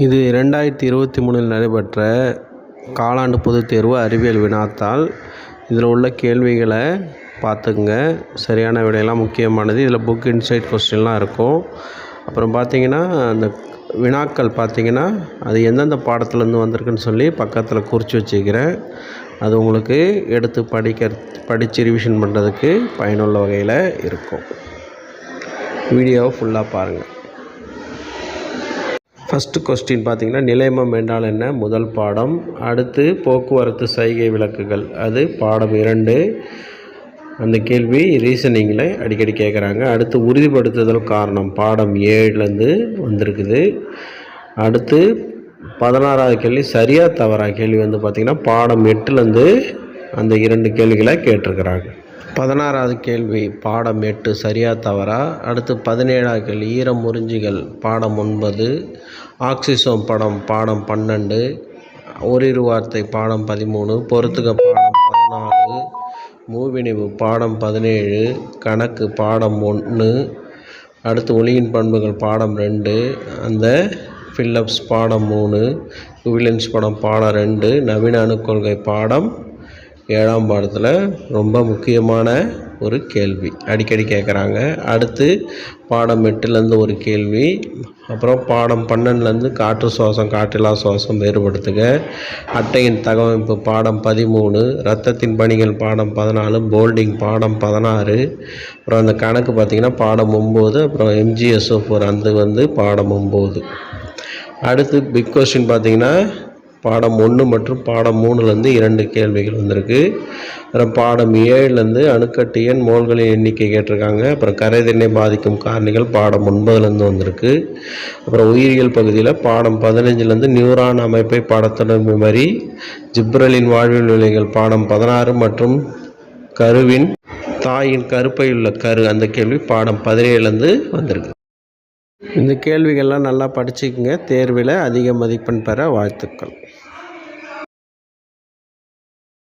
இது 2023 நடைபெற்ற காலாண்டு பொதுத் தேர்வு அறிவியல் வினாத்தாள். இதில் உள்ள கேள்விகளை பார்த்துக்குங்க. சரியான விடையெல்லாம் முக்கியமானது. இதில் புக் இன்சைட் கொஸ்டின்லாம் இருக்கும். அப்புறம் பார்த்தீங்கன்னா அந்த வினாக்கள் பார்த்தீங்கன்னா அது எந்தெந்த பாடத்துலேருந்து வந்திருக்குன்னு சொல்லி பக்கத்தில் குறித்து வச்சுக்கிறேன். அது உங்களுக்கு எடுத்து படித்து ரிவிஷன் பண்ணுறதுக்கு பயனுள்ள வகையில் இருக்கும். வீடியோவை ஃபுல்லாக பாருங்கள். ஃபஸ்ட்டு கொஸ்டின் பார்த்திங்கன்னா நிலைமம் என்றால் என்ன முதல் பாடம். அடுத்து போக்குவரத்து சைகை விளக்குகள் அது பாடம் 2. அந்த கேள்வி ரீசனிங்கில் அடிக்கடி கேட்குறாங்க. அடுத்து உறுதிப்படுத்துதல் காரணம் பாடம் 7லேருந்து வந்திருக்குது. அடுத்து 16வது கேள்வி சரியா தவறா கேள்வி வந்து பார்த்திங்கன்னா பாடம் 8லேருந்து அந்த 2 கேள்விகளை கேட்டிருக்கிறாங்க. 16வது கேள்வி பாடம் 8 சரியா தவறா. அடுத்து 17வது கேள்வி ஈரம் முறிஞ்சிகள் பாடம் 9. ஆக்சிசோம் படம் பாடம் 12. ஓரிரு வார்த்தை பாடம் 13. பொறுத்துக பாடம் 14. மூவினிவு பாடம் 17. கணக்கு பாடம் 1. அடுத்து ஒளியின் பண்புகள் பாடம் 2. அந்த ஃபில்லப்ஸ் பாடம் 3. குவிலன்ஸ் படம் பாடம் 2. நவீன அணுக்கொள்கை பாடம் 7ஆம் பாடத்தில் ரொம்ப முக்கியமான ஒரு கேள்வி அடிக்கடி கேட்குறாங்க. அடுத்து பாடம் 8லேருந்து ஒரு கேள்வி. அப்புறம் பாடம் 12லேருந்து காற்று சுவாசம் காற்றில்லா சுவாசம் வேறுபடுத்துக. அட்டையின் தகவமைப்பு பாடம் 13. இரத்தத்தின் பணிகள் பாடம் 14. போல்டிங் பாடம் 16. அப்புறம் அந்த கணக்கு பார்த்திங்கன்னா பாடம் 9. அப்புறம் MGSO4 அது வந்து பாடம் 9. அடுத்து பிக் கொஸ்டின் பார்த்திங்கன்னா பாடம் 1 மற்றும் பாடம் 3லேருந்து 2 கேள்விகள் வந்திருக்கு. அப்புறம் பாடம் 7லேருந்து அணுக்கட்டு மோல்களின் எண்ணிக்கை கேட்டிருக்காங்க. அப்புறம் கரைதிறனை பாதிக்கும் காரணிகள் பாடம் 9லேருந்து வந்திருக்கு. அப்புறம் உயிரியல் பகுதியில் பாடம் 15லேருந்து நியூரான் அமைப்பை பாடத்துடன் மெமரி. ஜிப்ரலின் வாழ்வியல் நிலைகள் பாடம் 16 மற்றும் கருவின் தாயின் கருப்பையுள்ள கரு அந்த கேள்வி பாடம் 17லேருந்து வந்திருக்கு. இந்த கேள்விகள்லாம் நல்லா படிச்சுக்கங்க. தேர்வில் அதிக மதிப்பெண் பெற வாழ்த்துக்கள்.